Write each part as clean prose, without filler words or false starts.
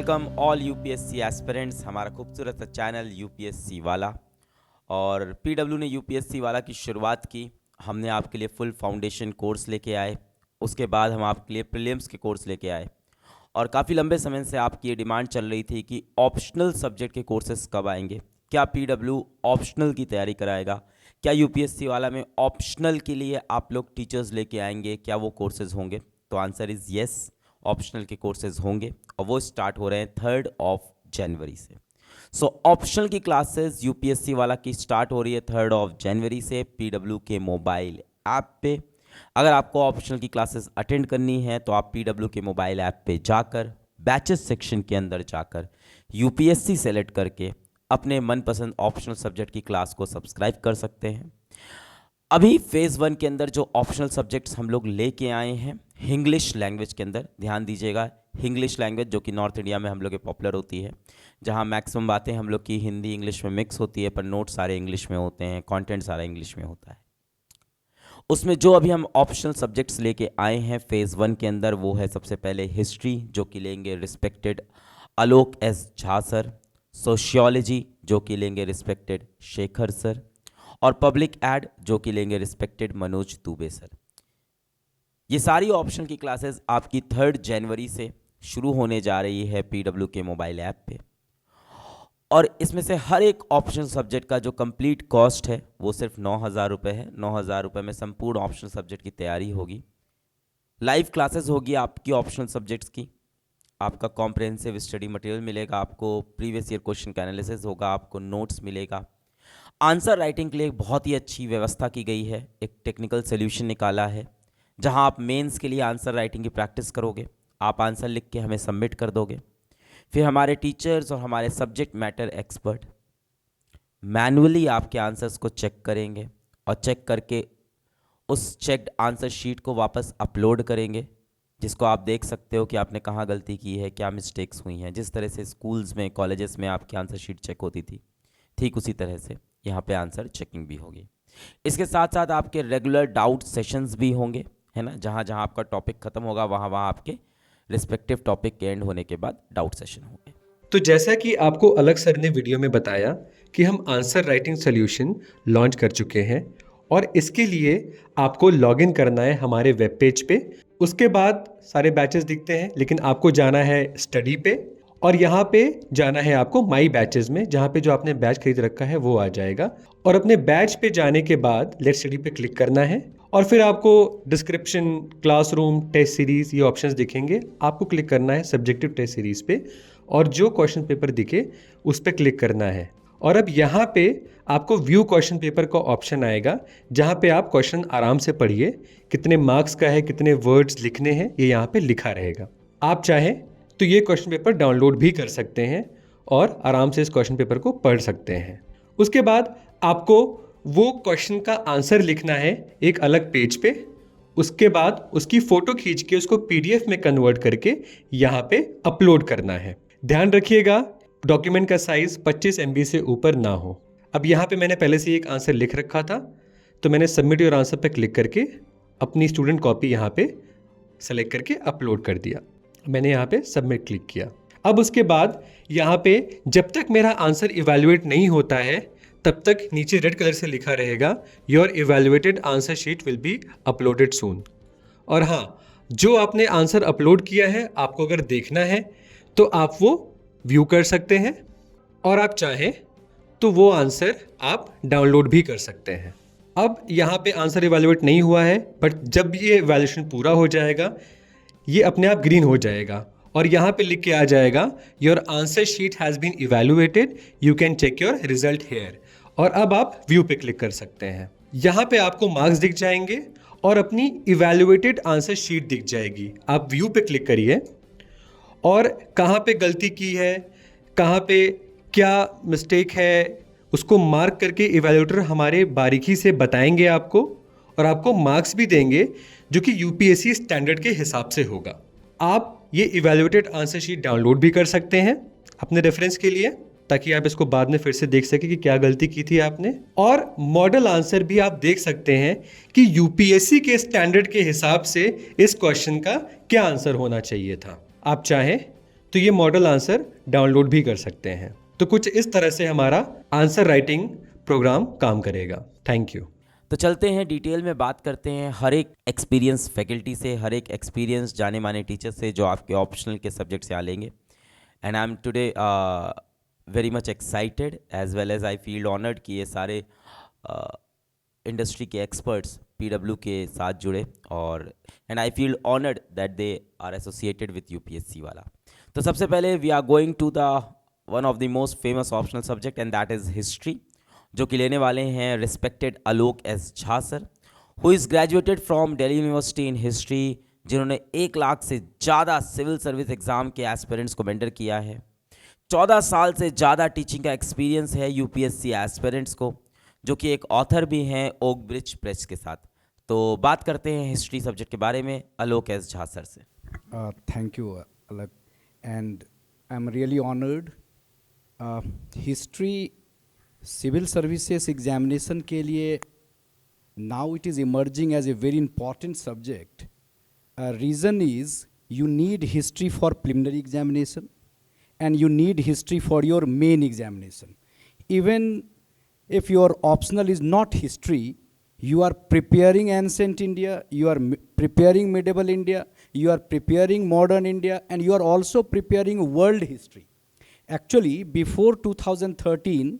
Welcome all UPSC aspirants, हमारा खूबसूरत सा चैनल यूपीएससी वाला। और पीडब्ल्यू ने यूपीएससी वाला की शुरुआत की। हमने आपके लिए फुल फाउंडेशन कोर्स लेके आए, उसके बाद हम आपके लिए प्रीलिम्स के कोर्स लेके आए। और काफ़ी लंबे समय से आपकी ये डिमांड चल रही थी कि ऑप्शनल सब्जेक्ट के कोर्सेज कब आएंगे, क्या पीडब्ल्यू ऑप्शनल की तैयारी कराएगा, क्या यूपीएससी वाला में ऑप्शनल के लिए आप लोग टीचर्स लेके आएंगे, क्या वो कोर्सेज होंगे। तो आंसर इज़ येस, ऑप्शनल के कोर्सेज होंगे और वो स्टार्ट हो रहे हैं 3 जनवरी से। सो ऑप्शनल की क्लासेस यूपीएससी वाला की स्टार्ट हो रही है 3 जनवरी से पीडब्ल्यू के मोबाइल ऐप पे। अगर आपको ऑप्शनल की क्लासेस अटेंड करनी है तो आप पीडब्ल्यू के मोबाइल ऐप पे जाकर बैचेस सेक्शन के अंदर जाकर यूपीएससी सेलेक्ट करके अपने मनपसंद ऑप्शनल सब्जेक्ट की क्लास को सब्सक्राइब कर सकते हैं। अभी फेज़ 1 के अंदर जो ऑप्शनल सब्जेक्ट्स हम लोग लेके आए हैं इंग्लिश लैंग्वेज के अंदर, ध्यान दीजिएगा, इंग्लिश लैंग्वेज जो कि नॉर्थ इंडिया में हम लोग के पॉपुलर होती है, जहां मैक्सिमम बातें हम लोग की हिंदी इंग्लिश में मिक्स होती है, पर नोट सारे इंग्लिश में होते हैं, कंटेंट सारा इंग्लिश में होता है। उसमें जो अभी हम ऑप्शनल सब्जेक्ट्स लेके आए हैं फेज़ 1 के अंदर, वो है सबसे पहले हिस्ट्री जो कि लेंगे respected Alok S Jha sir, sociology जो कि लेंगे रिस्पेक्टेड शेखर सर, और पब्लिक एड जो कि लेंगे रिस्पेक्टेड मनोज दुबे सर। ये सारी ऑप्शन की क्लासेस आपकी 3 जनवरी से शुरू होने जा रही है पीडब्ल्यू के मोबाइल ऐप पे। और इसमें से हर एक ऑप्शन सब्जेक्ट का जो कंप्लीट कॉस्ट है वो सिर्फ 9,000 रुपये है। 9,000 रुपये में संपूर्ण ऑप्शन सब्जेक्ट की तैयारी होगी। लाइव क्लासेस होगी आपकी ऑप्शनल सब्जेक्ट्स की, आपका कॉम्प्रिहेंसिव स्टडी मटेरियल मिलेगा, आपको प्रीवियस ईयर क्वेश्चन का एनालिसिस होगा, आपको नोट्स मिलेगा। आंसर राइटिंग के लिए एक बहुत ही अच्छी व्यवस्था की गई है, एक टेक्निकल सोल्यूशन निकाला है जहां आप मेंस के लिए आंसर राइटिंग की प्रैक्टिस करोगे। आप आंसर लिख के हमें सबमिट कर दोगे, फिर हमारे टीचर्स और हमारे सब्जेक्ट मैटर एक्सपर्ट मैनुअली आपके आंसर्स को चेक करेंगे और चेक करके उस चेक्ड आंसर शीट को वापस अपलोड करेंगे, जिसको आप देख सकते हो कि आपने कहाँ गलती की है, क्या मिस्टेक्स हुई हैं। जिस तरह से स्कूल्स में कॉलेजेस में आपकी आंसर शीट चेक होती थी, ठीक उसी तरह से यहाँ पे आंसर चेकिंग भी होगी। इसके साथ साथ आपके रेगुलर डाउट सेशंस भी होंगे, है ना, जहाँ जहाँ आपका टॉपिक खत्म होगा वहाँ वहाँ आपके रिस्पेक्टिव टॉपिक के एंड होने के बाद डाउट सेशन होंगे। तो जैसा कि आपको अलग सर ने वीडियो में बताया कि हम आंसर राइटिंग सॉल्यूशन लॉन्च कर चुके हैं और इसके लिए आपको लॉगिन करना है हमारे वेब पेज पे। उसके बाद सारे बैचेस दिखते हैं, लेकिन आपको जाना है स्टडी पे और यहाँ पे जाना है आपको माई बैचेस में, जहाँ पे जो आपने बैच खरीद रखा है वो आ जाएगा। और अपने बैच पे जाने के बाद लेट स्टडी पे क्लिक करना है और फिर आपको डिस्क्रिप्शन, क्लासरूम, टेस्ट सीरीज ये ऑप्शंस दिखेंगे। आपको क्लिक करना है सब्जेक्टिव टेस्ट सीरीज पे और जो क्वेश्चन पेपर दिखे उस पर क्लिक करना है। और अब यहाँ पे आपको व्यू क्वेश्चन पेपर का ऑप्शन आएगा, जहाँ पे आप क्वेश्चन आराम से पढ़िए, कितने मार्क्स का है, कितने वर्ड्स लिखने हैं, ये यहाँ पे लिखा रहेगा। आप चाहें तो ये क्वेश्चन पेपर डाउनलोड भी कर सकते हैं और आराम से इस क्वेश्चन पेपर को पढ़ सकते हैं। उसके बाद आपको वो क्वेश्चन का आंसर लिखना है एक अलग पेज पे। उसके बाद उसकी फ़ोटो खींच के उसको पीडीएफ में कन्वर्ट करके यहाँ पे अपलोड करना है। ध्यान रखिएगा डॉक्यूमेंट का साइज़ 25 MB से ऊपर ना हो। अब यहाँ पे मैंने पहले से एक आंसर लिख रखा था, तो मैंने सबमिट योर आंसर पे क्लिक करके अपनी स्टूडेंट कॉपी यहाँ पे सेलेक्ट करके अपलोड कर दिया। मैंने यहाँ पे सबमिट क्लिक किया। अब उसके बाद यहाँ पे जब तक मेरा आंसर इवैल्यूएट नहीं होता है तब तक नीचे रेड कलर से लिखा रहेगा your evaluated answer sheet will be uploaded soon. और हाँ, जो आपने आंसर अपलोड किया है आपको अगर देखना है तो आप वो व्यू कर सकते हैं और आप चाहें तो वो आंसर आप डाउनलोड भी कर सकते हैं। अब यहाँ पे आंसर इवैल्यूएट नहीं हुआ है, बट जब ये इवैल्यूएशन पूरा हो जाएगा ये अपने आप ग्रीन हो जाएगा और यहाँ पे लिख के आ जाएगा your answer sheet has been evaluated, you can check your result here. और अब आप व्यू पे क्लिक कर सकते हैं। यहाँ पे आपको मार्क्स दिख जाएंगे और अपनी इवैल्यूएटेड आंसर शीट दिख जाएगी। आप व्यू पे क्लिक करिए और कहाँ पे गलती की है, कहाँ पे क्या मिस्टेक है, उसको मार्क करके इवैल्यूएटर हमारे बारीकी से बताएंगे आपको और आपको मार्क्स भी देंगे जो कि यूपीएससी स्टैंडर्ड के हिसाब से होगा। आप ये इवैल्यूएटेड आंसर शीट डाउनलोड भी कर सकते हैं अपने रेफरेंस के लिए, ताकि आप इसको बाद में फिर से देख सकें कि क्या गलती की थी आपने। और मॉडल आंसर भी आप देख सकते हैं कि यूपीएससी के स्टैंडर्ड के हिसाब से इस क्वेश्चन का क्या आंसर होना चाहिए था। आप चाहें तो ये मॉडल आंसर डाउनलोड भी कर सकते हैं। तो कुछ इस तरह से हमारा आंसर राइटिंग प्रोग्राम काम करेगा। Thank you. तो चलते हैं डिटेल में बात करते हैं हर एक एक्सपीरियंस फैकल्टी से, हर एक एक्सपीरियंस जाने माने टीचर से जो आपके ऑप्शनल के सब्जेक्ट से आ लेंगे। And I am today very much excited as well as I feel honoured कि ये सारे इंडस्ट्री के एक्सपर्ट्स पीडब्ल्यू के साथ जुड़े, और and I feel honoured that they are associated with UPSC वाला। तो सबसे पहले we are going to the one of the most famous optional subject and that is history, जो कि लेने वाले हैं respected Alok S Jha sir, who is graduated from Delhi university in history, जिन्होंने 1 लाख से ज़्यादा सिविल सर्विस एग्ज़ाम के एस्पिरेंट्स को मेंटर किया है। 14 साल से ज़्यादा टीचिंग का एक्सपीरियंस है यूपीएससी एस्पिरेंट्स को, जो कि एक ऑथर भी हैं ओक ब्रिज प्रेस के साथ। तो बात करते हैं हिस्ट्री सब्जेक्ट के बारे में आलोक एस झा सर से। Thank you, Alak. And I'm really honored. History civil services examination के लिए now it is emerging as a very important subject. Reason is you need history for preliminary examination and you need history for your main examination. Even if your optional is not history, you are preparing ancient India, you are preparing medieval India, you are preparing modern India, and you are also preparing world history. Actually, before 2013,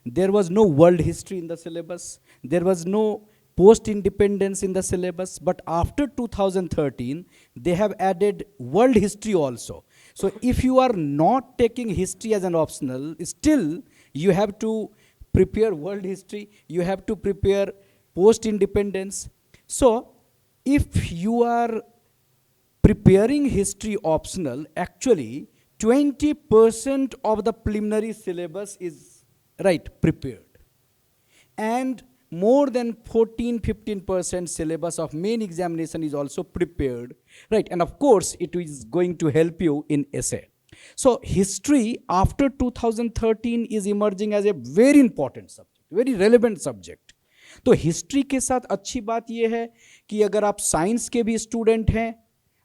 there was no world history in the syllabus, there was no post-independence in the syllabus, but after 2013, they have added world history also. So if you are not taking history as an optional, still you have to prepare world history, you have to prepare post-independence. So if you are preparing history optional, actually 20% of the preliminary syllabus is prepared, and more than 14-15% syllabus of main examination is also prepared, and of course it is going to help you in essay. So history after 2013 is emerging as a very important subject, very relevant subject. तो history के साथ अच्छी बात यह है कि अगर आप साइंस के भी स्टूडेंट हैं,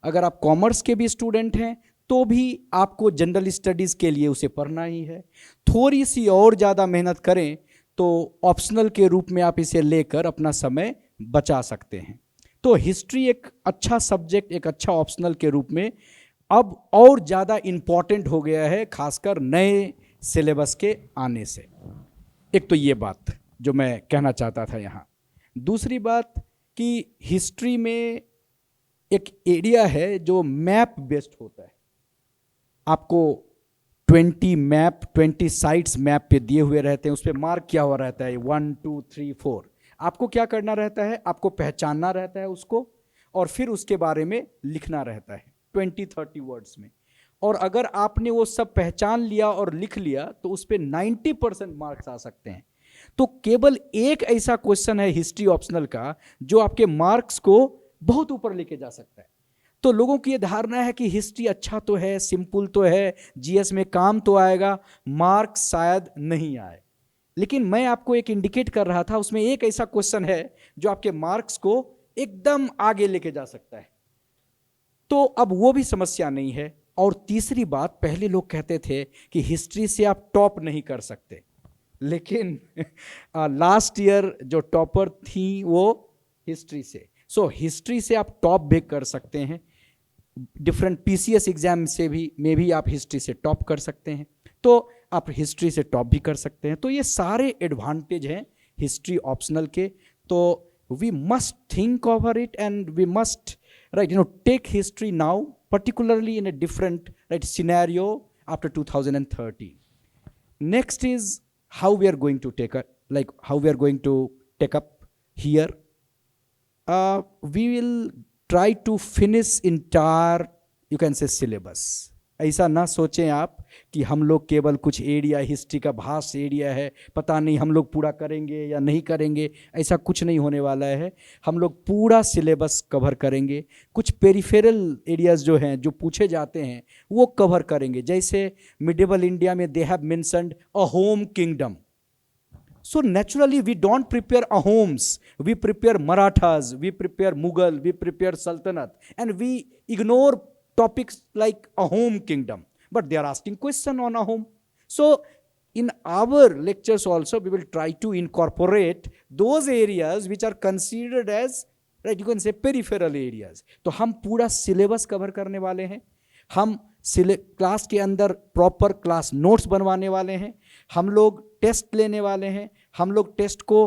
अगर आप कॉमर्स के भी स्टूडेंट हैं, तो भी आपको जनरल स्टडीज़ के लिए उसे पढ़ना ही है। थोड़ी सी और ज़्यादा मेहनत करें तो ऑप्शनल के रूप में आप इसे लेकर अपना समय बचा सकते हैं। तो हिस्ट्री एक अच्छा सब्जेक्ट, एक अच्छा ऑप्शनल के रूप में अब और ज़्यादा इम्पॉर्टेंट हो गया है, खासकर नए सिलेबस के आने से। एक तो ये बात जो मैं कहना चाहता था यहाँ। दूसरी बात कि हिस्ट्री में एक एरिया है जो मैप बेस्ड होता है। आपको 20 साइट्स मैप पे दिए हुए रहते हैं, उस पर मार्क किया हुआ रहता है 1 2 3 4। आपको क्या करना रहता है? आपको पहचानना रहता है उसको, और फिर उसके बारे में लिखना रहता है 20-30 वर्ड्स में। और अगर आपने वो सब पहचान लिया और लिख लिया तो उस पर 90% मार्क्स आ सकते हैं। तो केवल एक ऐसा क्वेश्चन है हिस्ट्री ऑप्शनल का जो आपके मार्क्स को बहुत ऊपर लेके जा सकता है। तो लोगों की ये धारणा है कि हिस्ट्री अच्छा तो है, सिंपल तो है, जीएस में काम तो आएगा, मार्क्स शायद नहीं आए। लेकिन मैं आपको एक इंडिकेट कर रहा था, उसमें एक ऐसा क्वेश्चन है जो आपके मार्क्स को एकदम आगे लेके जा सकता है। तो अब वो भी समस्या नहीं है। और तीसरी बात, पहले लोग कहते थे कि हिस्ट्री से आप टॉप नहीं कर सकते, लेकिन लास्ट ईयर जो टॉपर थी वो हिस्ट्री से। सो हिस्ट्री से आप टॉप भी कर सकते हैं। डिफरेंट पीसीएस एग्जाम से भी आप हिस्ट्री से टॉप कर सकते हैं, तो आप हिस्ट्री से टॉप भी कर सकते हैं। तो ये सारे एडवांटेज हैं हिस्ट्री ऑप्शनल के। तो we must think over it and we must take history now, particularly in a different scenario after 2013. Next is how we are going to take up here. We will try to finish entire, you can say, syllabus. ऐसा ना सोचें आप कि हम लोग केवल कुछ area, history का भास्ट एरिया है, पता नहीं हम लोग पूरा करेंगे या नहीं करेंगे। ऐसा कुछ नहीं होने वाला है। हम लोग पूरा सिलेबस कवर करेंगे। कुछ पेरिफेरल एरियाज जो हैं, जो पूछे जाते हैं, वो कवर करेंगे। जैसे मिडिवल इंडिया में they have mentioned a home kingdom. So naturally we don't prepare Ahoms, we prepare Marathas, we prepare Mughal, we prepare Sultanate, and we ignore topics like a home kingdom. but they are asking question on a home. So in our lectures also we will try to incorporate those areas which are considered as, right, you can say peripheral areas. तो हम पूरा syllabus cover करने वाले हैं, हम class के अंदर proper class notes बनवाने वाले हैं, हम लोग टेस्ट लेने वाले हैं, हम लोग टेस्ट को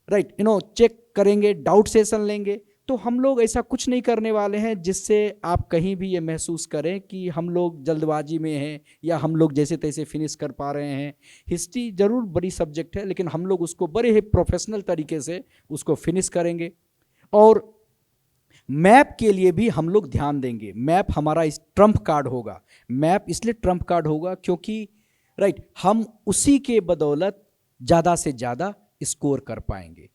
राइट चेक करेंगे, डाउट सेशन लेंगे. तो हम लोग ऐसा कुछ नहीं करने वाले हैं जिससे आप कहीं भी ये महसूस करें कि हम लोग जल्दबाजी में हैं या हम लोग जैसे तैसे फिनिश कर पा रहे हैं. हिस्ट्री ज़रूर बड़ी सब्जेक्ट है, लेकिन हम लोग उसको बड़े ही प्रोफेशनल तरीके से उसको फिनिश करेंगे. और मैप के लिए भी हम लोग ध्यान देंगे. मैप हमारा इस ट्रम्प कार्ड होगा. मैप इसलिए ट्रम्प कार्ड होगा क्योंकि राइट हम उसी के बदौलत ज़्यादा से ज़्यादा स्कोर कर पाएंगे.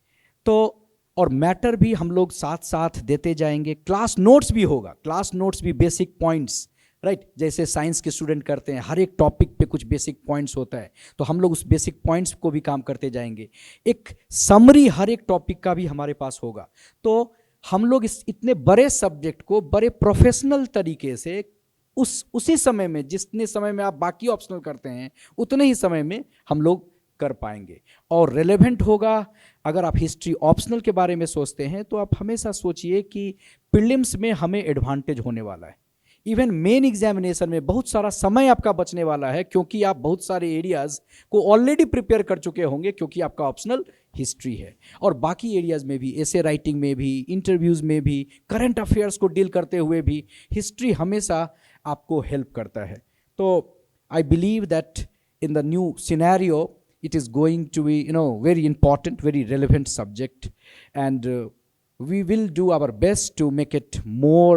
तो और मैटर भी हम लोग साथ साथ देते जाएंगे. क्लास नोट्स भी होगा. क्लास नोट्स भी बेसिक पॉइंट्स, राइट, जैसे साइंस के स्टूडेंट करते हैं, हर एक टॉपिक पे कुछ बेसिक पॉइंट्स होता है, तो हम लोग उस बेसिक पॉइंट्स को भी काम करते जाएंगे. एक समरी हर एक टॉपिक का भी हमारे पास होगा. तो हम लोग इस इतने बड़े सब्जेक्ट को बड़े प्रोफेशनल तरीके से उसी समय में, जितने समय में आप बाकी ऑप्शनल करते हैं उतने ही समय में हम लोग कर पाएंगे. और रेलेवेंट होगा. अगर आप हिस्ट्री ऑप्शनल के बारे में सोचते हैं तो आप हमेशा सोचिए कि प्रीलिम्स में हमें एडवांटेज होने वाला है. इवन मेन एग्जामिनेशन में बहुत सारा समय आपका बचने वाला है, क्योंकि आप बहुत सारे एरियाज को ऑलरेडी प्रिपेयर कर चुके होंगे, क्योंकि आपका ऑप्शनल हिस्ट्री है. और बाकी एरियाज में भी, एसे राइटिंग में भी, इंटरव्यूज़ में भी, करंट अफेयर्स को डील करते हुए भी हिस्ट्री हमेशा आपको हेल्प करता है. तो I believe that in the new scenario it is going to be very important, very relevant subject, and we will do our best to make it more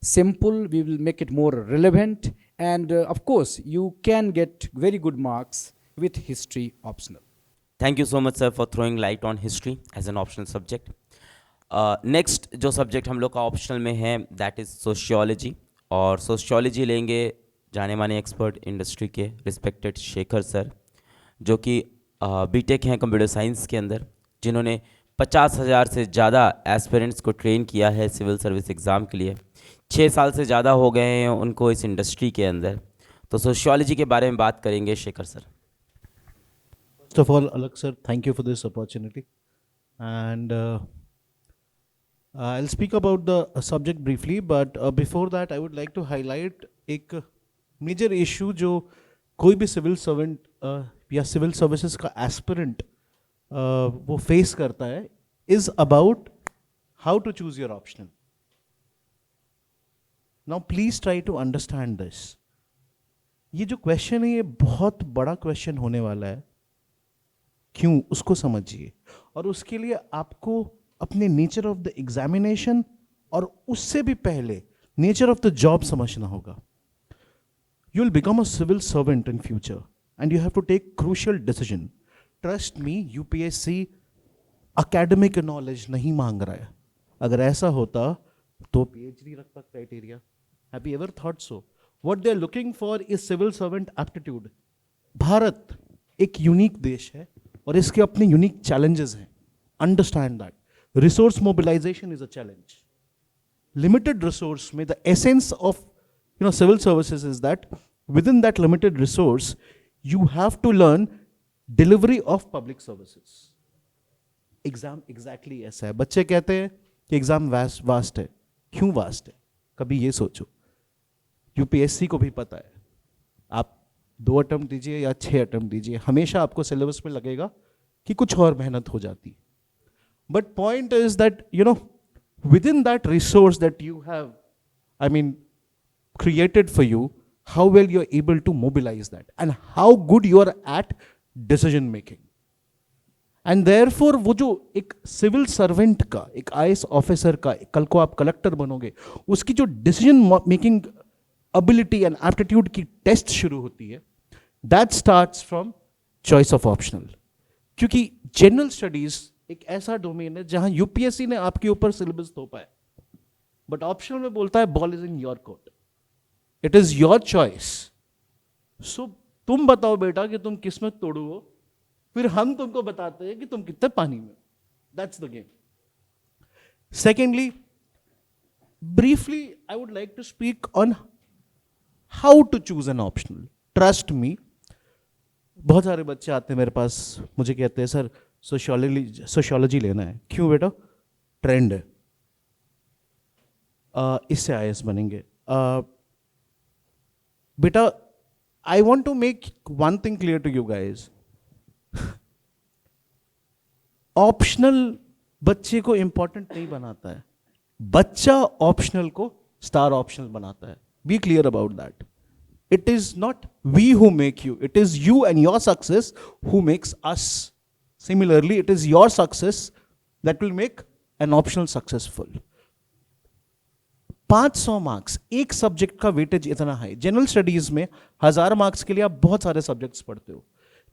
simple. We will make it more relevant, and of course you can get very good marks with history optional. Thank you so much sir for throwing light on history as an optional subject. Next जो subject हम लोग का optional में है that is sociology. और sociology लेंगे जाने माने एक्सपर्ट इंडस्ट्री के रिस्पेक्टेड शेखर सर, जो कि बीटेक हैं कंप्यूटर साइंस के अंदर, जिन्होंने 50,000 से ज़्यादा एस्पिरेंट्स को ट्रेन किया है सिविल सर्विस एग्ज़ाम के लिए. 6 साल से ज़्यादा हो गए हैं उनको इस इंडस्ट्री के अंदर. तो सोशियोलॉजी के बारे में बात करेंगे Shekhar sir. First of all, Alak sir, thank you for this opportunity. And I'll speak about the subject briefly, but before that, I would like to highlight एक major issue जो कोई भी सिविल सर्वेंट या सिविल सर्विसेज का aspirant वो face करता है, is about how to choose your optional. Now please try to understand this. ये जो क्वेश्चन है ये बहुत बड़ा क्वेश्चन होने वाला है. क्यों, उसको समझिए. और उसके लिए आपको अपने नेचर ऑफ द एग्जामिनेशन और उससे भी पहले नेचर ऑफ द जॉब समझना होगा. You will become a civil servant in future and you have to take crucial decision. Trust me, UPSC academic knowledge नहीं मांग रहा है. अगर ऐसा होता तो PhD रखता criteria. Have you ever thought so? What they are looking for is civil servant aptitude. Bharat एक यूनिक देश है और इसके अपने यूनिक challenges हैं. Understand that. Resource mobilization is a challenge. Limited resource में the essence of civil services is that within that limited resource, you have to learn delivery of public services. Exam exactly ऐसा है. बच्चे कहते हैं कि exam vast है. क्यों vast है? कभी ये सोचो. यूपीएससी को भी पता है. आप 2 अटेम्प्ट दीजिए या 6 अटेम्प्ट दीजिए, हमेशा आपको सिलेबस में लगेगा कि कुछ और मेहनत हो जाती. But point is that within that resource that you have, I mean, created for you, how well you're able to mobilize that and how good you are at decision making. And therefore वो जो एक civil servant का, एक IAS officer का, कल को आप collector बनोगे, उसकी जो decision making ability and aptitude की टेस्ट शुरू होती है, that starts from choice of optional. क्योंकि जनरल स्टडीज एक ऐसा डोमेन है जहां यूपीएससी ने आपके ऊपर सिलेबस थोपा है, बट ऑप्शनल में बोलता है ball is in your court, it is your choice. So तुम बताओ बेटा कि तुम किस्मत तोड़ो हो, फिर हम तुमको बताते हैं कि तुम कितने पानी में. That's the game. Secondly, briefly I would like to speak on how to choose an optional. Trust me, बहुत सारे बच्चे आते हैं मेरे पास, मुझे कहते हैं सर सोशियोलॉजी लेना है. क्यों बेटा? ट्रेंड है, इससे आईएएस बनेंगे. बेटा, I want to make one thing clear to you guys. Optional बच्चे को इंपॉर्टेंट नहीं बनाता है, बच्चा ऑप्शनल को स्टार ऑप्शनल बनाता है. Be clear about that. It is not we who make you, it is you and your success who makes us. Similarly, it is your success that will make an optional successful. 500 marks एक subject का weightage इतना है. General studies में 1000 marks के लिए आप बहुत सारे सब्जेक्ट्स पढ़ते हो,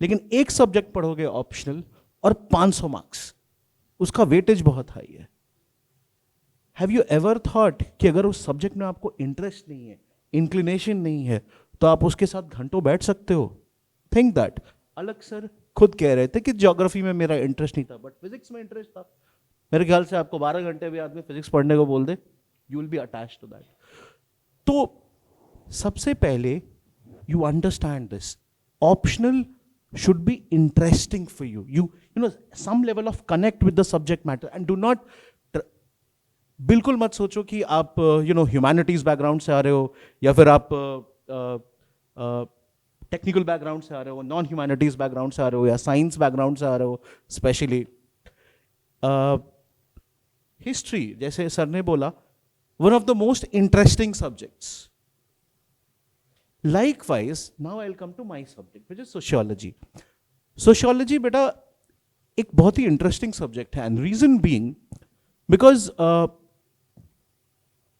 लेकिन एक सब्जेक्ट पढ़ोगे ऑप्शनल और 500 मार्क्स, उसका वेटेज बहुत हाई है. हैव यू एवर थॉट कि अगर उस सब्जेक्ट में आपको इंटरेस्ट नहीं है, इंक्लिनेशन नहीं है, तो आप उसके साथ घंटों बैठ सकते हो? Think that. अलग सर खुद कह रहे थे कि ज्योग्राफी में मेरा इंटरेस्ट नहीं था बट फिजिक्स में इंटरेस्ट था. मेरे ख्याल से आपको 12 घंटे भी आदमी फिजिक्स पढ़ने को बोल दे, you will be attached to that. तो सबसे पहले you understand this. Optional should be interesting for you. You know some level of connect with the subject matter and do not. बिल्कुल मत सोचो कि आप ह्यूमैनिटीज बैकग्राउंड से आ रहे हो या फिर आप टेक्निकल बैकग्राउंड से आ रहे हो, नॉन ह्यूमैनिटीज बैकग्राउंड से आ रहे हो या साइंस बैकग्राउंड से आ रहे हो. स्पेशली हिस्ट्री, जैसे सर ने बोला, one of the most interesting subjects. Likewise, now I'll come to my subject, which is sociology. Sociology बेटा एक बहुत ही इंटरेस्टिंग सब्जेक्ट है, and reason being because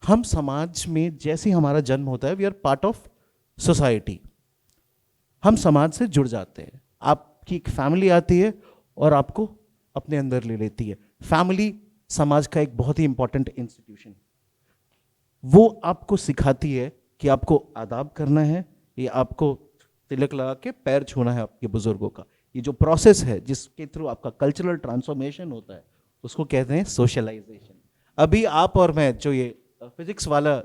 हम समाज में जैसे हमारा जन्म होता है, we are part of society. हम समाज से जुड़ जाते हैं. आपकी एक फैमिली आती है और आपको अपने अंदर ले लेती है. फैमिली समाज का एक बहुत ही इंपॉर्टेंट इंस्टीट्यूशन है. वो आपको सिखाती है कि आपको आदाब करना है, या आपको तिलक लगा के पैर छूना है आपके बुजुर्गों का. ये जो प्रोसेस है जिसके थ्रू आपका कल्चरल ट्रांसफॉर्मेशन होता है, उसको कहते हैं सोशलाइजेशन. अभी आप और मैं जो ये फिजिक्स वाला,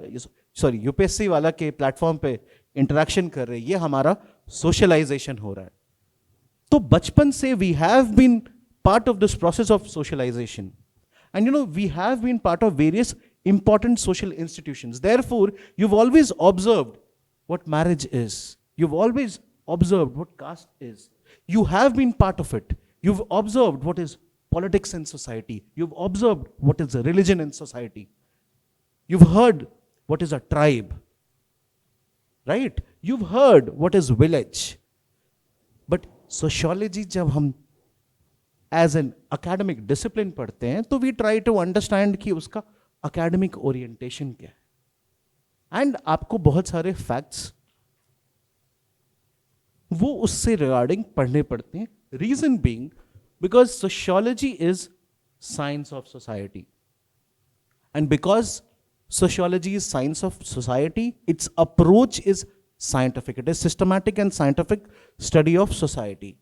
सॉरी यूपीएससी वाला के प्लेटफॉर्म पे इंटरेक्शन कर रहे हैं, ये हमारा सोशलाइजेशन हो रहा है. तो बचपन से we have been part of this process of socialisation, and we have been part of various important social institutions. Therefore, you've always observed what marriage is. You've always observed what caste is. You have been part of it. You've observed what is politics in society. You've observed what is religion in society. You've heard what is a tribe. Right? You've heard what is village. But sociology, जब हम as an academic discipline पढ़ते हैं, तो we try to understand कि उसका academic orientation क्या है. And आपको बहुत सारे फैक्ट्स वो उससे रिगार्डिंग पढ़ने पड़ते हैं. Reason being because sociology is science of society, and because sociology is science of society, its approach is scientific. It is systematic and scientific study of society.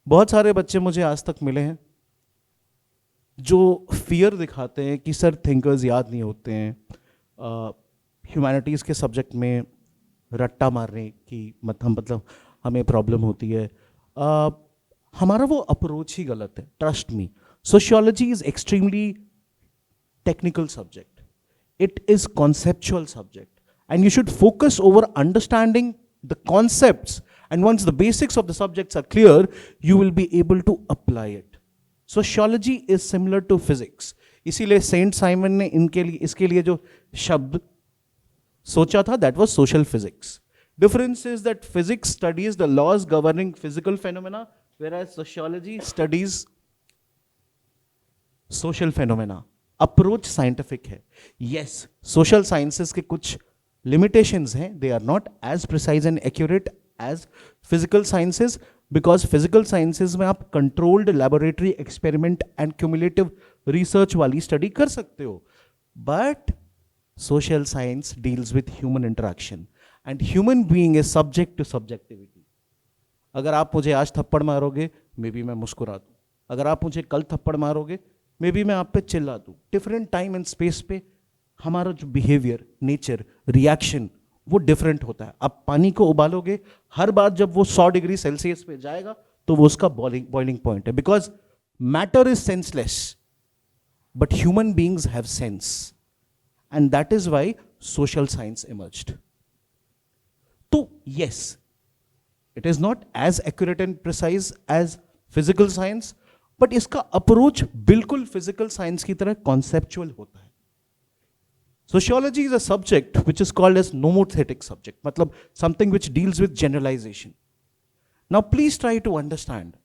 बहुत सारे बच्चे मुझे आज तक मिले हैं जो फियर दिखाते हैं कि सर थिंकर्स याद नहीं होते हैं, ह्यूमैनिटीज़ के सब्जेक्ट में रट्टा मारने की मतलब हमें प्रॉब्लम होती है. हमारा वो अप्रोच ही गलत है. Trust me, sociology is extremely technical subject. It is conceptual subject, and you should focus over understanding the concepts, and once the basics of the subjects are clear, you will be able to apply it. Sociology is similar to physics. इसीलिए Saint Simon ने इसके लिए जो शब्द सोचा था, that was social physics. Difference is that physics studies the laws governing physical phenomena, whereas sociology studies social phenomena. Approach scientific है. Yes, social sciences के कुछ लिमिटेशंस हैं. They are not as precise and accurate as physical sciences, because physical sciences में आप controlled laboratory experiment and cumulative research वाली study कर सकते हो. But social science deals with human interaction, and human being is subject to subjectivity. अगर आप मुझे आज थप्पड़ मारोगे, मे बी मैं मुस्कुरा दूँ. अगर आप मुझे कल थप्पड़ मारोगे, मे बी मैं आप पे चिल्ला दूँ. डिफरेंट टाइम एंड स्पेस पे हमारा जो बिहेवियर, नेचर, रिएक्शन वो डिफरेंट होता है। आप पानी को उबालोगे, हर बार जब वो 100 डिग्री सेल्सियस पे जाएगा तो वो उसका बॉइलिंग पॉइंट है, because matter is senseless but human beings have sense, and that is why social science emerged. तो yes, it is not as accurate and precise as physical science, but इसका approach बिल्कुल physical science की तरह conceptual होता है। Sociology is a subject which is called as nomothetic subject, मतलब something which deals with generalization. Now please try to understand,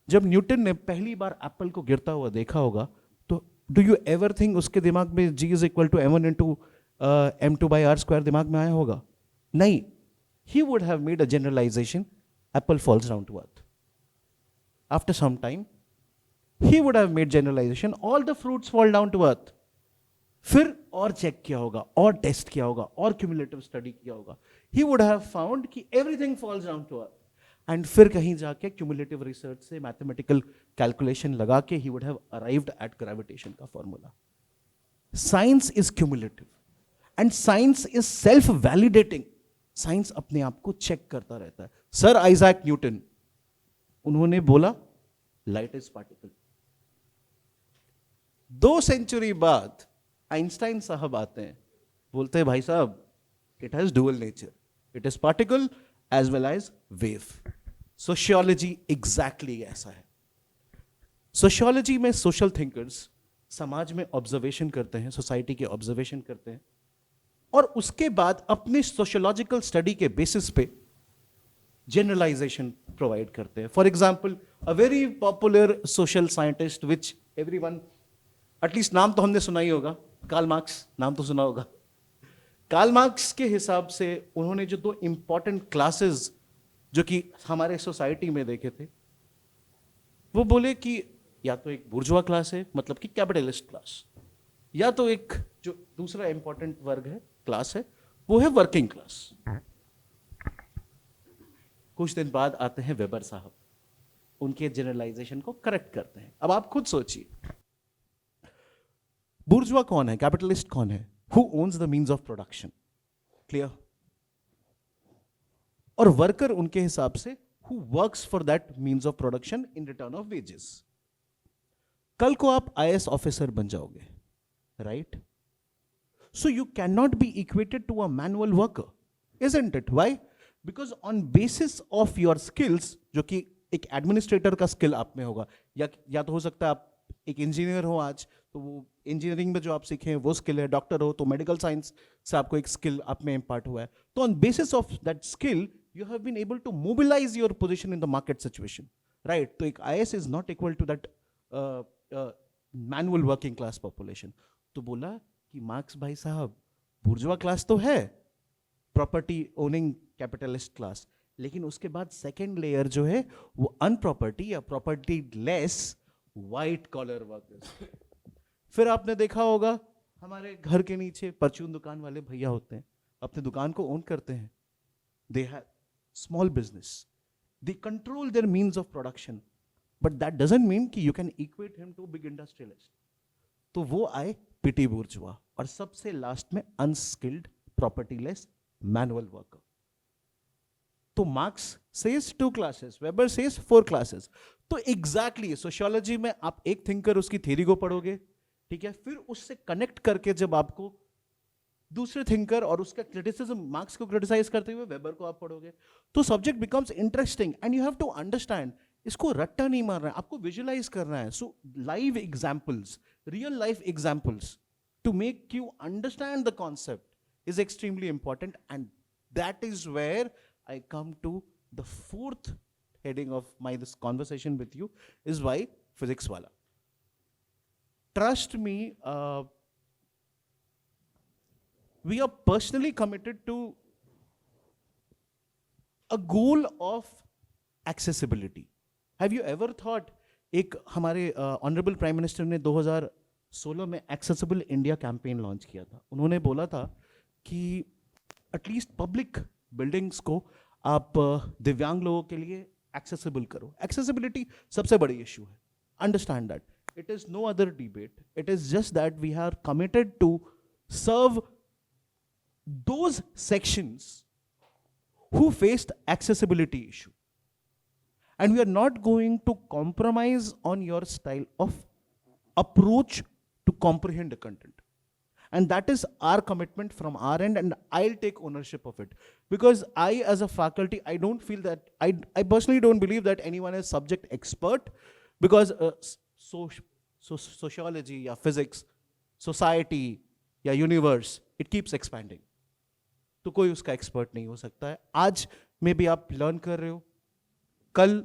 जब Newton ने पहली बार एप्पल को गिरता हुआ देखा होगा, तो डू यू एवर थिंक उसके दिमाग में G is equal to m1 into m2 by r square दिमाग में आया होगा? नहीं. He would have made a generalization, apple falls down to earth. After some time, he would have made generalization, all the fruits fall down to earth. फिर और check किया होगा, और टेस्ट किया होगा, और क्यूमुलेटिव स्टडी किया होगा. He would have found कि everything falls down to earth. And फिर कहीं जाके क्यूमुलेटिव रिसर्च से मैथमेटिकल कैलकुलेशन लगा के ही would have arrived at gravitation का formula. Science is cumulative and science is self validating. Science अपने आप को चेक करता रहता है. सर आइजैक न्यूटन, उन्होंने बोला लाइट इज पार्टिकल. 2 सेंचुरी बाद आइंस्टाइन साहब आते हैं, बोलते हैं भाई साहब it has dual nature, it is particle as well as wave. Sociology exactly ऐसा है. सोशियोलॉजी में सोशल थिंकर्स समाज में ऑब्जर्वेशन करते हैं, सोसाइटी के ऑब्जर्वेशन करते हैं, और उसके बाद अपने सोशियोलॉजिकल स्टडी के बेसिस पे जनरलाइजेशन प्रोवाइड करते हैं. For example, a very popular social scientist which everyone, at least नाम तो हमने सुना ही होगा, कार्ल मार्क्स, नाम तो सुना होगा. कार्ल मार्क्स के हिसाब से उन्होंने जो 2 इंपॉर्टेंट क्लासेस जो कि हमारे सोसाइटी में देखे थे, वो बोले कि या तो एक बुर्जुआ क्लास है, मतलब कि कैपिटलिस्ट क्लास, या तो एक जो दूसरा इंपॉर्टेंट वर्ग है, क्लास है, वो है वर्किंग क्लास. कुछ दिन बाद आते हैं वेबर साहब, उनके जनरलाइजेशन को करेक्ट करते हैं. अब आप खुद सोचिए, बुर्जुआ कौन है, कैपिटलिस्ट कौन है? Who owns the means of production? Clear? और वर्कर उनके हिसाब से who works for that means of production in return of wages. कल को आप IAS ऑफिसर बन जाओगे, right? So you cannot be equated to a manual worker, isn't it? Why? Because on basis of your skills, जो कि एक administrator का skill आप में होगा, या तो हो सकता है आप एक इंजीनियर हो आज, तो वो इंजीनियरिंग में जो आप सीखे हैं वो स्किल है. डॉक्टर हो तो मेडिकल साइंस से आपको एक स्किल आप में इम्पार्ट हुआ है. तो on basis of that skill you have been able to mobilize your position in the market situation, right? तो एक IAS is not equal to that manual working class population. तो बोला कि मार्क्स भाई साहब, बुर्जुआ क्लास तो है, प्रॉपर्टी ओनिंग कैपिटलिस्ट क्लास, लेकिन उसके बाद सेकेंड लेयर जो है वो अनप्रॉपर्टी या property less white collar workers. फिर आपने देखा होगा हमारे घर के नीचे परचून दुकान वाले भैया होते हैं, अपने दुकान को ओन करते हैं. They have small business, they control their means of production, but that doesn't mean कि you can equate him to big industrialist. तो वो आए पिटी बुर्जुआ, और सबसे लास्ट में unskilled property less manual worker. तो Marx says 2 classes, Weber says 4 classes. तो exactly sociology में आप एक थिंकर उसकी थ्योरी को पढ़ोगे, ठीक है, फिर उससे कनेक्ट करके जब आपको दूसरे थिंकर और उसका क्रिटिसिज्म, मार्क्स को क्रिटिसाइज करते हुए वेबर को आप पढ़ोगे, तो subject becomes interesting and you have to understand. इसको रट्टा नहीं मारना है, आपको विजुअलाइज करना है. So live examples, real life examples to make you understand the concept is extremely important. And that is where I come to the 4th heading of this conversation with you, is why physics wala. Trust me, we are personally committed to a goal of accessibility. Have you ever thought, एक हमारे honourable prime minister ने 2016 में accessible India campaign launch किया था. उन्होंने बोला था कि एटलीस्ट पब्लिक बिल्डिंग्स को आप दिव्यांग लोगों के लिए एक्सेसिबल करो. एक्सेसिबिलिटी सबसे बड़ी इशू है, understand that. It is no other debate, it is just that we are committed to serve those sections who faced accessibility issue. And we are not going to compromise on your style of approach to comprehend the content. And that is our commitment from our end, and I'll take ownership of it. Because I, as a faculty, I don't feel that, I personally don't believe that anyone is subject expert, because sociology, या physics, society, या universe, it keeps expanding. तो कोई उसका expert नहीं हो सकता है. आज में भी आप लर्न कर रहे हो, कल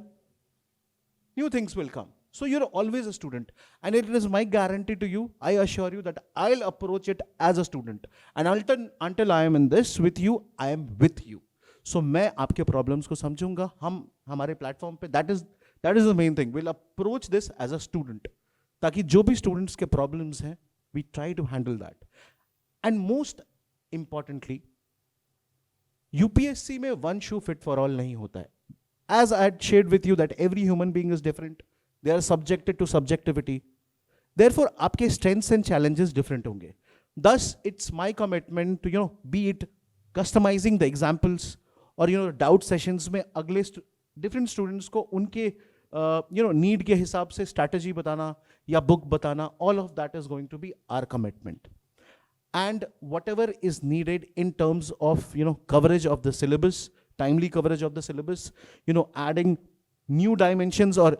new things will come. So you're always a student, and it is my guarantee to you, I assure you that I'll approach it as a student, and until I am in this with you, I am with you. So मैं आपके problems को समझूंगा, हम हमारे platform पे, that is the main thing. We'll approach this as a student, ताकि जो भी students के problems हैं, we try to handle that. And most importantly, UPSC में one shoe fit for all नहीं होता है. As I had shared with you that every human being is different, they are subjected to subjectivity. Therefore, आपके strengths and challenges different होंगे. Thus, it's my commitment to, be it customizing the examples or, doubt sessions में अगले different students को उनके, need के हिसाब से strategy बताना या book बताना, all of that is going to be our commitment. And whatever is needed in terms of, coverage of the syllabus, timely coverage of the syllabus, adding new dimensions or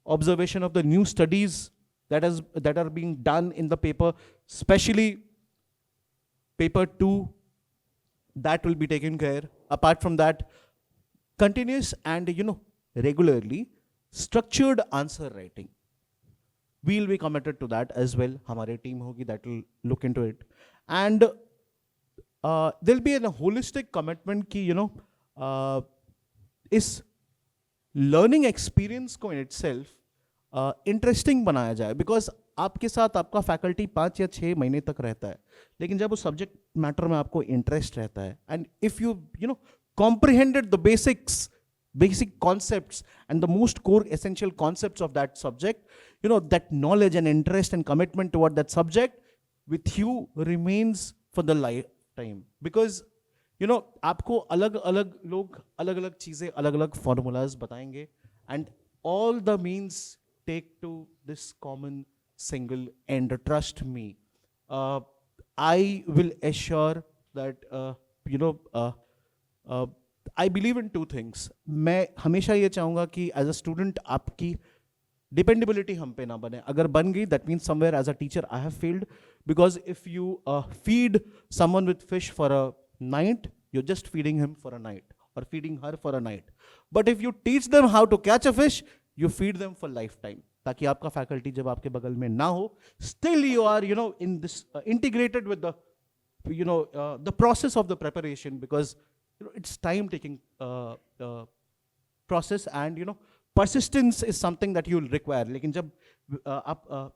observation of the new studies that are being done in the paper, especially paper 2, that will be taken care. Apart from that, continuous and regularly structured answer writing, we'll be committed to that as well. हमारी team होगी that will look into it, and there'll be a holistic commitment कि इस learning experience को in itself interesting बनाया जाए. Because आपके साथ आपका faculty 5 या 6 महीने तक रहता है, लेकिन जब उस subject matter में आपको interest रहता है, and if you comprehended the basic concepts and the most core essential concepts of that subject, that knowledge and interest and commitment toward that subject with you remains for the lifetime. Because आपको अलग अलग लोग अलग अलग चीजें अलग अलग formulas बताएंगे, and all the means take to this common single end. Trust me, I will assure that I believe in 2 things. मैं हमेशा ये चाहूँगा कि as a student आपकी dependability हम पे ना बने. अगर बन गई, that means somewhere as a teacher I have failed. Because if you feed someone with fish for a night, you're just feeding him for a night or feeding her for a night. But if you teach them how to catch a fish, you feed them for lifetime. ताकि आपका faculty जब आपके बगल में ना हो, still you are in this integrated with the the process of the preparation, because it's time taking process, and persistence is something that you will require. लेकिन जब आप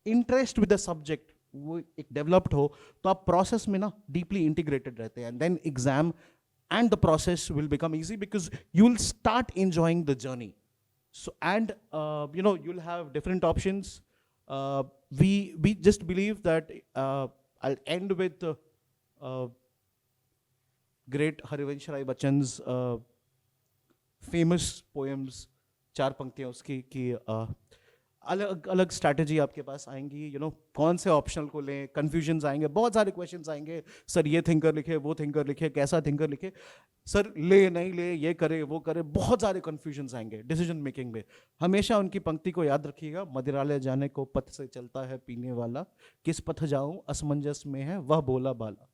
interest with the subject वो एक developed हो, तो आप process में ना deeply integrated रहते हैं, and then exam and the process will become easy because you will start enjoying the journey. So, and you'll have different options. We just believe that I'll end with great Harivansh Rai Bachchan's famous poems, 4 पंक्तियाँ उसकी, कि अलग अलग strategy आपके पास आएंगी, कौन से optional को लें, कन्फ्यूजन्स आएंगे, बहुत सारे क्वेश्चंस आएंगे. सर ये थिंकर लिखे, वो थिंकर लिखे, कैसा थिंकर लिखे, सर ले नहीं ले, ये करे वो करे, बहुत सारे कन्फ्यूजन्स आएंगे डिसीजन मेकिंग में. हमेशा उनकी पंक्ति को याद रखिएगा, मदिरालय जाने को पथ से चलता है पीने वाला, किस पथ जाऊं असमंजस में है वह बोला बाला.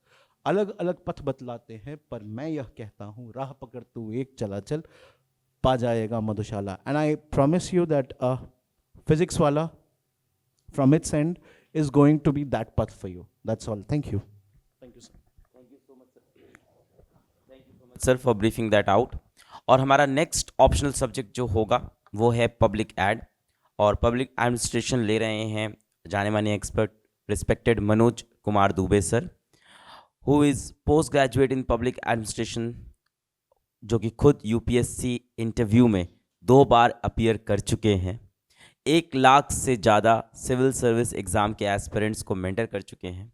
अलग अलग पथ बतलाते हैं पर मैं यह कहता हूँ, राह पकड़ तू एक चला चल, पा जाएगा Madhushala. And I promise you that physics wala from its end is going to be that path for you. That's all. Thank you. Thank you, sir. Thank you so much, sir, for briefing that out. और हमारा next optional subject जो होगा वो है public add, और public administration ले रहे हैं जाने माने expert respected Manoj Kumar Dubey sir, who is post graduate in public administration, जो कि खुद यूपीएससी इंटरव्यू में 2 बार अपीयर कर चुके हैं, 1 लाख से ज़्यादा सिविल सर्विस एग्ज़ाम के एस्पिरेंट्स को मेंटर कर चुके हैं,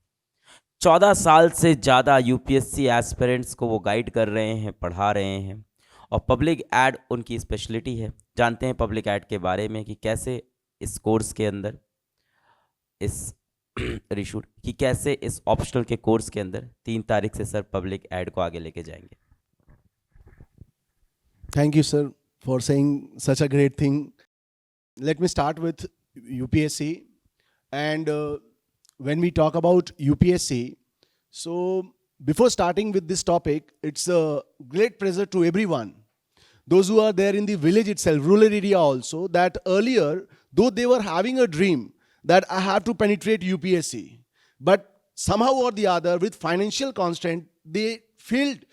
14 साल से ज़्यादा यूपीएससी एस्पिरेंट्स को वो गाइड कर रहे हैं, पढ़ा रहे हैं, और पब्लिक एड उनकी स्पेशलिटी है। जानते हैं पब्लिक एड के बारे में कि कैसे इस कोर्स के अंदर इस रिशूट कि कैसे इस ऑप्शनल के कोर्स के अंदर 3 तारीख से सर पब्लिक एड को आगे लेके जाएंगे। Thank you, sir, for saying such a great thing. Let me start with UPSC. And when we talk about UPSC, so before starting with this topic, it's a great pleasure to everyone. Those who are there in the village itself, rural area also, that earlier, though they were having a dream that I have to penetrate UPSC, but somehow or the other, with financial constraint, they failed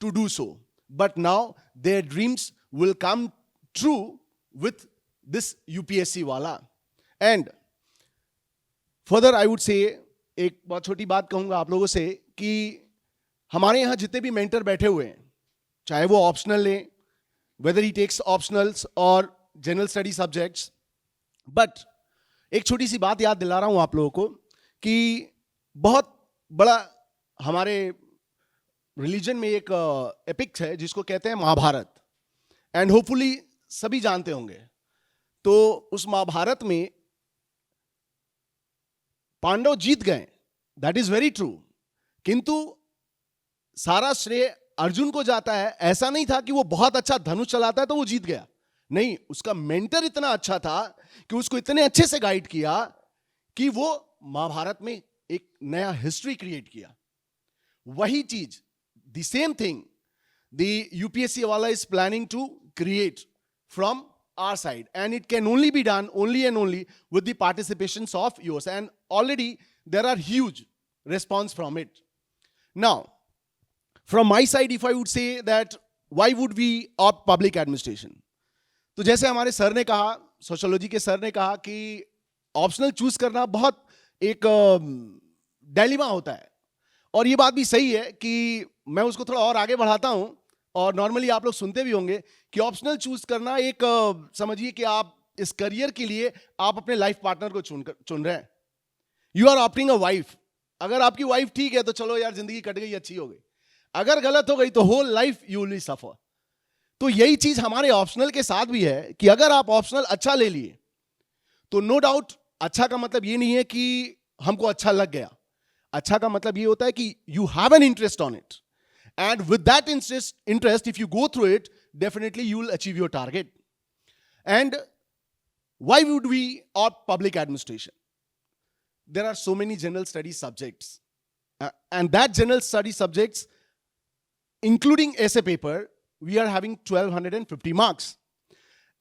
to do so. But now their dreams will come true with this UPSC wala. And further I would say, एक बहुत छोटी बात कहूंगा आप लोगों से कि हमारे यहाँ जितने भी मेंटर बैठे हुए हैं, चाहे वो ऑप्शनल लें, whether he takes optionals or general study subjects, but एक छोटी सी बात याद दिला रहा हूं आप लोगों को कि बहुत बड़ा हमारे रिलीजन में एक एपिक है जिसको कहते हैं महाभारत, एंड होपफुली सभी जानते होंगे। तो उस महाभारत में पांडव जीत गए, दैट इज वेरी ट्रू, किंतु सारा श्रेय अर्जुन को जाता है। ऐसा नहीं था कि वो बहुत अच्छा धनुष चलाता है तो वो जीत गया, नहीं, उसका मेंटर इतना अच्छा था कि उसको इतने अच्छे से गाइड किया कि वो महाभारत में एक नया हिस्ट्री क्रिएट किया। वही चीज, the same thing the UPSC वाला is planning to create from our side, and it can only be done only and only with the participations of yours, and already there are huge response from it. Now from my side, if I would say that why would we opt public administration, तो जैसे हमारे sir ने कहा, sociology के sir ने कहा कि optional choose करना बहुत एक डायलेमा होता है, और ये बात भी सही है कि मैं उसको थोड़ा और आगे बढ़ाता हूं, और नॉर्मली आप लोग सुनते भी होंगे कि ऑप्शनल चूज करना एक समझिए कि आप इस करियर के लिए आप अपने लाइफ पार्टनर को चुन रहे हैं। You are opting a wife, अगर आपकी वाइफ ठीक है तो चलो यार जिंदगी कट गई, अच्छी हो गई, अगर गलत हो गई तो whole life you will suffer. तो यही चीज हमारे ऑप्शनल के साथ भी है कि अगर आप ऑप्शनल अच्छा ले लिए तो नो डाउट, अच्छा का मतलब ये नहीं है कि हमको अच्छा लग गया, अच्छा का मतलब ये होता है कि you have an interest on it, and with that interest if you go through it, definitely you will achieve your target. And why would we opt public administration? There are so many general study subjects, and that general study subjects including essay paper, we are having 1250 marks,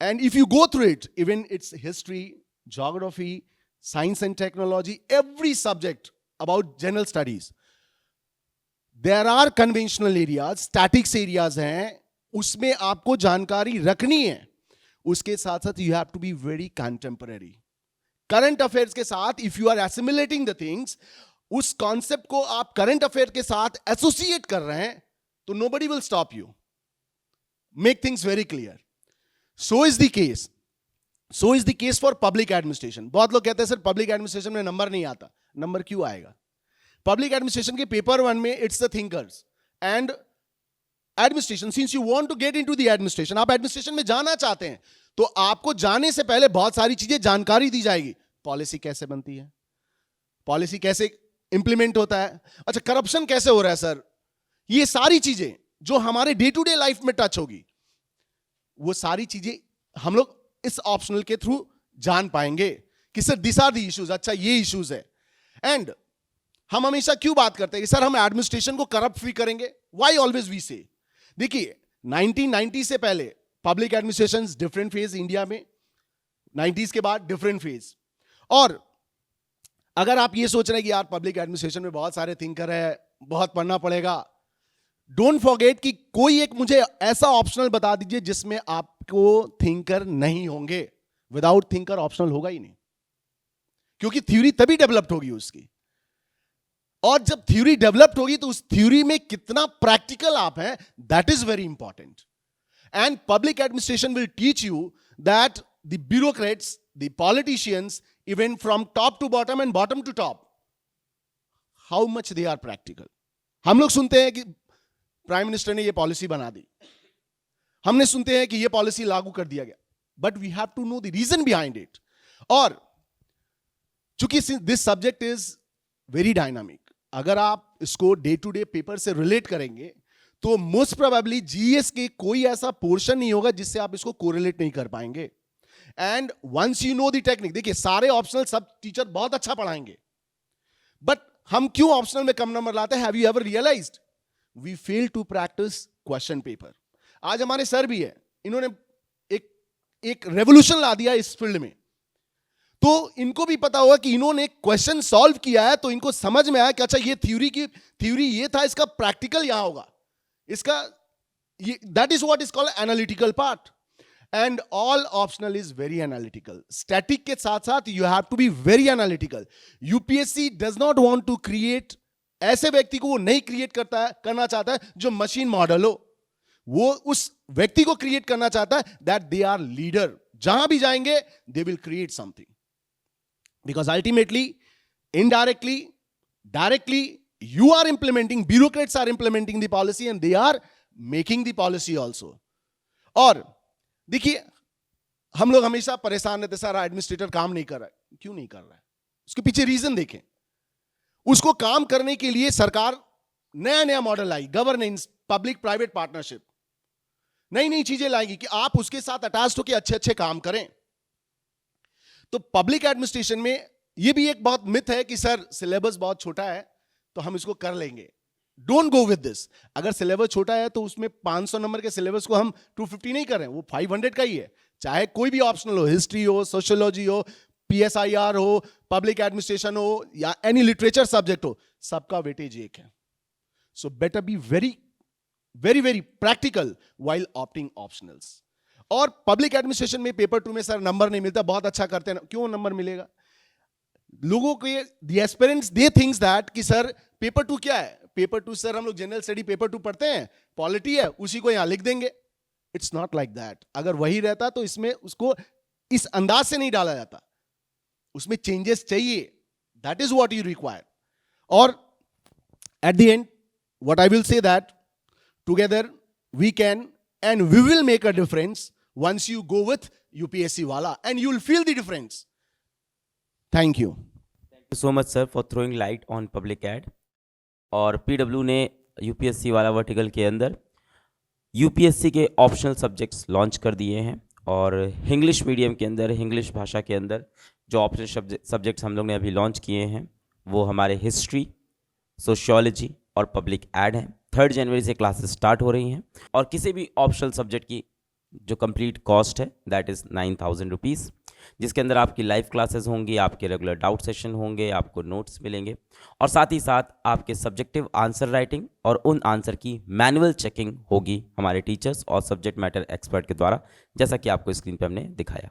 and if you go through it, even it's history, geography, science and technology, every subject about general studies, there are conventional areas, statics areas हैं, उसमें आपको जानकारी रखनी है। उसके साथ साथ you have to be very contemporary, current affairs के साथ if you are assimilating the things, उस कॉन्सेप्ट को आप करंट अफेयर के साथ एसोसिएट कर रहे हैं तो nobody will stop you. Make things very clear. So is the case. So is the case for public administration. बहुत लोग कहते हैं सर पब्लिक एडमिनिस्ट्रेशन में नंबर नहीं आता, नंबर क्यों आएगा? पब्लिक एडमिनिस्ट्रेशन के पेपर 1 में it's the thinkers and administration. Since you want to get into the administration, आप एडमिनिस्ट्रेशन में जाना चाहते हैं तो आपको जाने से पहले बहुत सारी चीजें जानकारी दी जाएगी। पॉलिसी कैसे बनती है, पॉलिसी कैसे इंप्लीमेंट होता है, अच्छा करप्शन कैसे हो रहा है सर, ये सारी चीजें जो हमारे डे टू डे लाइफ में टच होगी, वो सारी चीजें हम लोग इस ऑप्शनल के थ्रू जान पाएंगे कि sir this are the issues, अच्छा ये इश्यूज है। एंड हम हमेशा क्यों बात करते हैं कि सर हम एडमिनिस्ट्रेशन को करप्ट फ्री करेंगे, व्हाई ऑलवेज वी से? देखिए 1990 से पहले public administration different phase India में, 90s के बाद डिफरेंट फेज। और अगर आप ये सोच रहे हैं कि यार पब्लिक एडमिनिस्ट्रेशन में बहुत सारे थिंकर है, बहुत पढ़ना पड़ेगा, डोंट फॉरगेट कि कोई एक मुझे ऐसा ऑप्शनल बता दीजिए जिसमें आपको थिंकर नहीं होंगे। विदाउट थिंकर ऑप्शनल होगा ही नहीं, क्योंकि थ्योरी तभी डेवलप्ड होगी उसकी, और जब थ्योरी डेवलप्ड होगी तो उस थ्योरी में कितना प्रैक्टिकल आप हैं, that is very important. And public administration will teach you that the bureaucrats, the politicians, even from top to bottom and bottom to top, how much they are practical. हम लोग सुनते हैं कि prime minister ने ये policy बना दी, हमने सुनते हैं कि ये पॉलिसी लागू कर दिया गया, but we have to know the reason behind it. और चूंकि this subject is very dynamic, अगर आप इसको डे टू डे पेपर से रिलेट करेंगे तो मोस्ट प्रोबेबली जीएस के कोई ऐसा पोर्शन नहीं होगा जिससे आप इसको कोरिलेट नहीं कर पाएंगे. And once you know the technique, देखिए सारे ऑप्शनल सब टीचर बहुत अच्छा पढ़ाएंगे, बट हम क्यों ऑप्शनल में कम नंबर लाते हैं? Have you ever realized? We fail to practice question paper. आज हमारे सर भी है, इन्होंने एक रेवोल्यूशन ला दिया इस फील्ड में. तो इनको भी पता होगा कि इन्होंने क्वेश्चन सॉल्व किया है, तो इनको समझ में आया कि अच्छा ये थ्योरी ये था, इसका प्रैक्टिकल यहां होगा, इसका that is what is called analytical part. And all optional is very analytical. Static के साथ साथ you have to be very analytical. UPSC does not want to create, ऐसे व्यक्ति को वो नहीं क्रिएट करना चाहता है जो मशीन मॉडल हो. वो उस व्यक्ति को क्रिएट करना चाहता है दैट दे आर लीडर. जहां भी जाएंगे they will create something, because ultimately, indirectly, directly, you are implementing, bureaucrats are implementing the policy and they are making the policy also. और देखिए हम लोग हमेशा परेशान रहते, सारा एडमिनिस्ट्रेटर काम नहीं कर रहा है. क्यों नहीं कर रहा है? उसके पीछे रीजन देखें. उसको काम करने के लिए सरकार नया नया मॉडल लाई, गवर्नेंस, पब्लिक प्राइवेट पार्टनरशिप, नई नई चीजें लाएगी कि आप उसके साथ अटैच होकर अच्छे अच्छे काम करें. तो पब्लिक एडमिनिस्ट्रेशन में यह भी एक बहुत मिथ है कि सर सिलेबस बहुत छोटा है तो हम इसको कर लेंगे. Don't go with this. अगर सिलेबस छोटा है तो उसमें 500 नंबर के सिलेबस को हम 250 नहीं कर रहे हैं, वो 500 का ही है. चाहे कोई भी ऑप्शनल हो, हिस्ट्री हो, सोशियोलॉजी हो, पीएसआईआर हो, पब्लिक एडमिनिस्ट्रेशन हो या एनी लिटरेचर सब्जेक्ट हो, सबका वेटेज एक है. So better be very very very practical while opting optionals. और पब्लिक एडमिनिस्ट्रेशन में पेपर 2 में सर नंबर नहीं मिलता, बहुत अच्छा करते हैं. क्यों नंबर मिलेगा? लोगों के the aspirants they thinks that कि सर पेपर 2 क्या है? पेपर 2 सर हम लोग जनरल स्टडी पेपर 2 पढ़ते हैं, पॉलिटी है, उसी को यहां लिख देंगे. It's not like that. अगर वही रहता तो इसमें उसको इस अंदाज से नहीं डाला जाता, उसमें चेंजेस चाहिए. That is what you require. और at the end what I will say that together we can and we will make a difference once you go with UPSC wala and you will feel the difference. Thank you. Thank you so much sir for throwing light on public ad. और PW ने UPSC वाला vertical के अंदर UPSC के optional subjects launch कर दिए हैं. और इंग्लिश मीडियम के अंदर, इंग्लिश भाषा के अंदर जो ऑप्शनल सब्जेक्ट्स हम लोग ने अभी लॉन्च किए हैं वो हमारे हिस्ट्री, सोशियोलॉजी और पब्लिक एड हैं. 3 जनवरी से क्लासेस स्टार्ट हो रही हैं. और किसी भी ऑप्शनल सब्जेक्ट की जो कंप्लीट कॉस्ट है दैट इज़ 9,000 रुपीज़, जिसके अंदर आपकी लाइव क्लासेस होंगी, आपके रेगुलर डाउट सेशन होंगे, आपको नोट्स मिलेंगे और साथ ही साथ आपके सब्जेक्टिव आंसर राइटिंग और उन आंसर की मैनुअल चेकिंग होगी हमारे टीचर्स और सब्जेक्ट मैटर एक्सपर्ट के द्वारा, जैसा कि आपको स्क्रीन पर हमने दिखाया.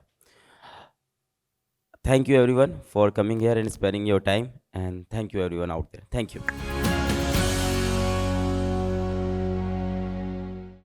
Thank you everyone for coming here and sparing your time, and thank you everyone out there. Thank you.